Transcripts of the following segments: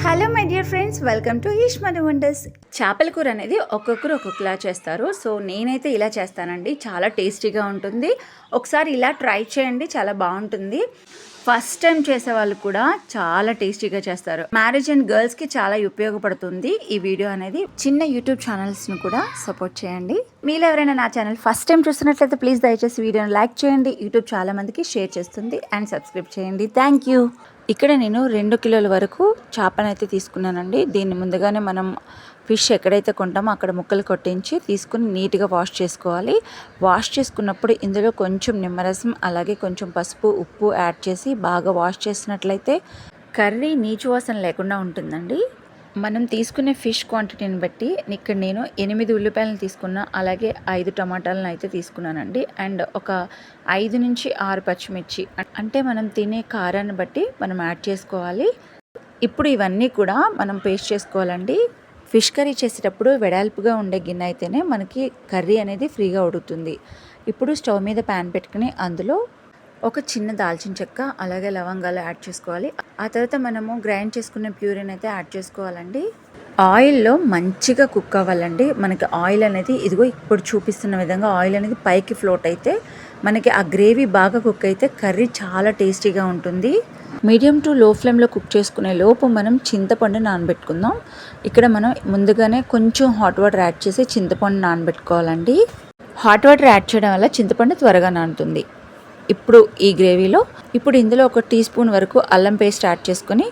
Hello my dear friends, welcome to Eesh money wonders. చేపల కూర అనేది ఒక్కొక్కరు ఒక్కొక్కలా చేస్తారు. సో నేనైతే ఇలా చేస్తానండి, చాలా టేస్టీగా ఉంటుంది. ఒకసారి ఇలా ట్రై చేయండి, చాలా బాగుంటుంది. ఫస్ట్ టైం చేసే వాళ్ళు కూడా చాలా టేస్టీగా చేస్తారు. మ్యారేజ్ అండ్ గర్ల్స్కి చాలా ఉపయోగపడుతుంది ఈ వీడియో అనేది. చిన్న యూట్యూబ్ ఛానల్స్ని కూడా సపోర్ట్ చేయండి. మీరు ఎవరైనా నా ఛానల్ ఫస్ట్ టైం చూస్తున్నట్లయితే ప్లీజ్ దయచేసి వీడియోని లైక్ చేయండి. యూట్యూబ్ చాలా మందికి షేర్ చేస్తుంది అండ్ సబ్స్క్రైబ్ చేయండి. Thank you. ఇక్కడ నేను 2 కిలోల వరకు చేపనైతే తీసుకున్నానండి. దీన్ని ముందుగానే మనం ఫిష్ ఎక్కడైతే కొంటామో అక్కడ ముక్కలు కొట్టించి తీసుకుని నీట్గా వాష్ చేసుకోవాలి. వాష్ చేసుకున్నప్పుడు ఇందులో కొంచెం నిమ్మరసం అలాగే కొంచెం పసుపు ఉప్పు యాడ్ చేసి బాగా వాష్ చేసినట్లయితే కర్రీ నీచు వాసన లేకుండా ఉంటుందండి. మనం తీసుకునే ఫిష్ క్వాంటిటీని బట్టి ఇక్కడ నేను 8 ఉల్లిపాయలను తీసుకున్నా, అలాగే 5 టమాటాలను అయితే తీసుకున్నానండి. అండ్ ఒక 5 నుంచి 6 పచ్చిమిర్చి, అంటే మనం తినే కారాన్ని బట్టి మనం యాడ్ చేసుకోవాలి. ఇప్పుడు ఇవన్నీ కూడా మనం పేస్ట్ చేసుకోవాలండి. ఫిష్ కర్రీ చేసేటప్పుడు వెడల్పుగా ఉండే గిన్నె అయితేనే మనకి కర్రీ అనేది ఫ్రీగా ఉడుకుతుంది. ఇప్పుడు స్టవ్ మీద ప్యాన్ పెట్టుకుని అందులో ఒక చిన్న దాల్చిన చెక్క అలాగే లవంగాలు యాడ్ చేసుకోవాలి. ఆ తర్వాత మనము గ్రైండ్ చేసుకున్న ప్యూరిన్ అయితే యాడ్ చేసుకోవాలండి. ఆయిల్లో మంచిగా కుక్ అవ్వాలండి. మనకి ఆయిల్ అనేది ఇదిగో ఇప్పుడు చూపిస్తున్న విధంగా ఆయిల్ అనేది పైకి ఫ్లోట్ అయితే మనకి ఆ గ్రేవీ బాగా కుక్ అయితే కర్రీ చాలా టేస్టీగా ఉంటుంది. మీడియం టు లో ఫ్లేమ్లో కుక్ చేసుకునే లోపు మనం చింతపండు నానబెట్టుకుందాం. ఇక్కడ మనం ముందుగానే కొంచెం హాట్ వాటర్ యాడ్ చేసి చింతపండు నానబెట్టుకోవాలండి. హాట్ వాటర్ యాడ్ చేయడం వల్ల చింతపండు త్వరగా నానుతుంది. ఇప్పుడు ఈ గ్రేవీలో ఇందులో 1 టీ స్పూన్ వరకు అల్లం పేస్ట్ యాడ్ చేసుకొని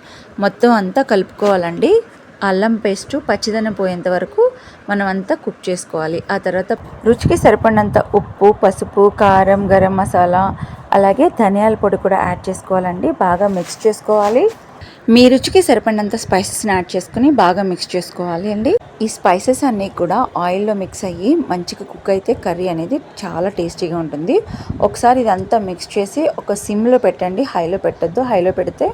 మొత్తం అంతా కలుపుకోవాలండి. అల్లం పేస్టు పచ్చిదనం పోయేంత వరకు మనం అంతా కుక్ చేసుకోవాలి. ఆ తర్వాత రుచికి సరిపడినంత ఉప్పు, పసుపు, కారం, గరం మసాలా అలాగే ధనియాల పొడి కూడా యాడ్ చేసుకోవాలండి. బాగా మిక్స్ చేసుకోవాలి. మీ రుచికి సరిపడినంత స్పైసెస్ని యాడ్ చేసుకుని బాగా మిక్స్ చేసుకోవాలి అండి. ఈ స్పైసెస్ అన్నీ కూడా ఆయిల్లో మిక్స్ అయ్యి మంచిగా కుక్ అయితే కర్రీ అనేది చాలా టేస్టీగా ఉంటుంది. ఒకసారి ఇదంతా మిక్స్ చేసి ఒక సిమ్లో పెట్టండి, హైలో పెట్టద్దు. హైలో పెడితే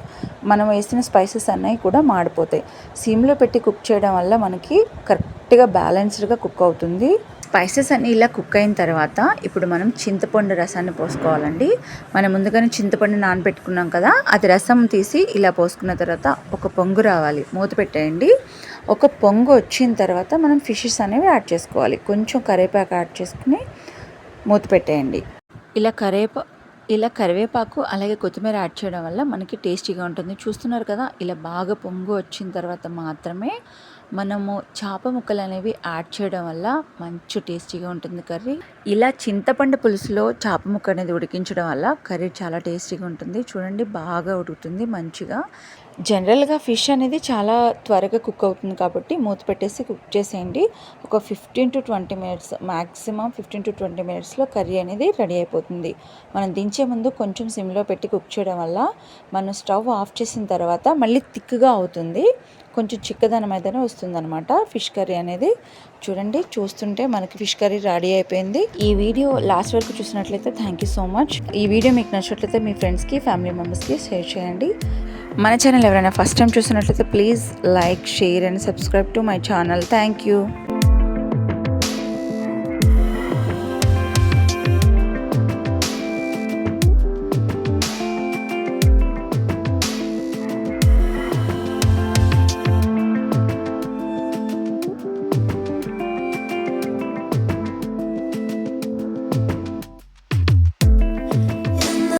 మనం వేసిన స్పైసెస్ అన్నీ కూడా మాడిపోతాయి. సిమ్లో పెట్టి కుక్ చేయడం వల్ల మనకి కరెక్ట్గా బ్యాలెన్స్డ్గా కుక్ అవుతుంది. స్పైసెస్ అన్నీ ఇలా కుక్ అయిన తర్వాత ఇప్పుడు మనం చింతపండు రసాన్ని పోసుకోవాలండి. మనం ముందుగానే చింతపండు నానబెట్టుకున్నాం కదా, అది రసం తీసి ఇలా పోసుకున్న తర్వాత ఒక పొంగు రావాలి. మూత పెట్టేయండి. ఒక పొంగు వచ్చిన తర్వాత మనం ఫిషెస్ అనేవి యాడ్ చేసుకోవాలి. కొంచెం కరివేపాకు యాడ్ చేసుకుని మూత పెట్టేయండి. ఇలా కరివేపాకు అలాగే కొత్తిమీర యాడ్ చేయడం వల్ల మనకి టేస్టీగా ఉంటుంది. చూస్తున్నారు కదా, ఇలా బాగా పొంగు వచ్చిన తర్వాత మాత్రమే మనము చేప ముక్కలు అనేవి యాడ్ చేయడం వల్ల మంచి టేస్టీగా ఉంటుంది కర్రీ. ఇలా చింతపండు పులుసులో చేప ముక్క అనేది ఉడికించడం వల్ల కర్రీ చాలా టేస్టీగా ఉంటుంది. చూడండి, బాగా ఉడుకుతుంది మంచిగా. జనరల్గా ఫిష్ అనేది చాలా త్వరగా కుక్ అవుతుంది కాబట్టి మూత పెట్టేసి కుక్ చేసేయండి. ఒక 15 to 20 మినిట్స్, మ్యాక్సిమం 15 to 20 మినిట్స్లో కర్రీ అనేది రెడీ అయిపోతుంది. మనం దించే ముందు కొంచెం సిమ్లో పెట్టి కుక్ చేయడం వల్ల మనం స్టవ్ ఆఫ్ చేసిన తర్వాత మళ్ళీ థిక్గా అవుతుంది, కొంచెం చిక్కదనం అయితేనే వస్తుందన్నమాట ఫిష్ కర్రీ అనేది. చూడండి, చూస్తుంటే మనకి ఫిష్ కర్రీ రెడీ అయిపోయింది. ఈ వీడియో లాస్ట్ వరకు చూసినట్లయితే థ్యాంక్ యూ సో మచ్. ఈ వీడియో మీకు నచ్చినట్లయితే మీ ఫ్రెండ్స్కి, ఫ్యామిలీ మెంబర్స్కి షేర్ చేయండి. మన ఛానల్ ఎవరైనా ఫస్ట్ టైం చూసినట్లయితే please like, share and subscribe to my channel. Thank you.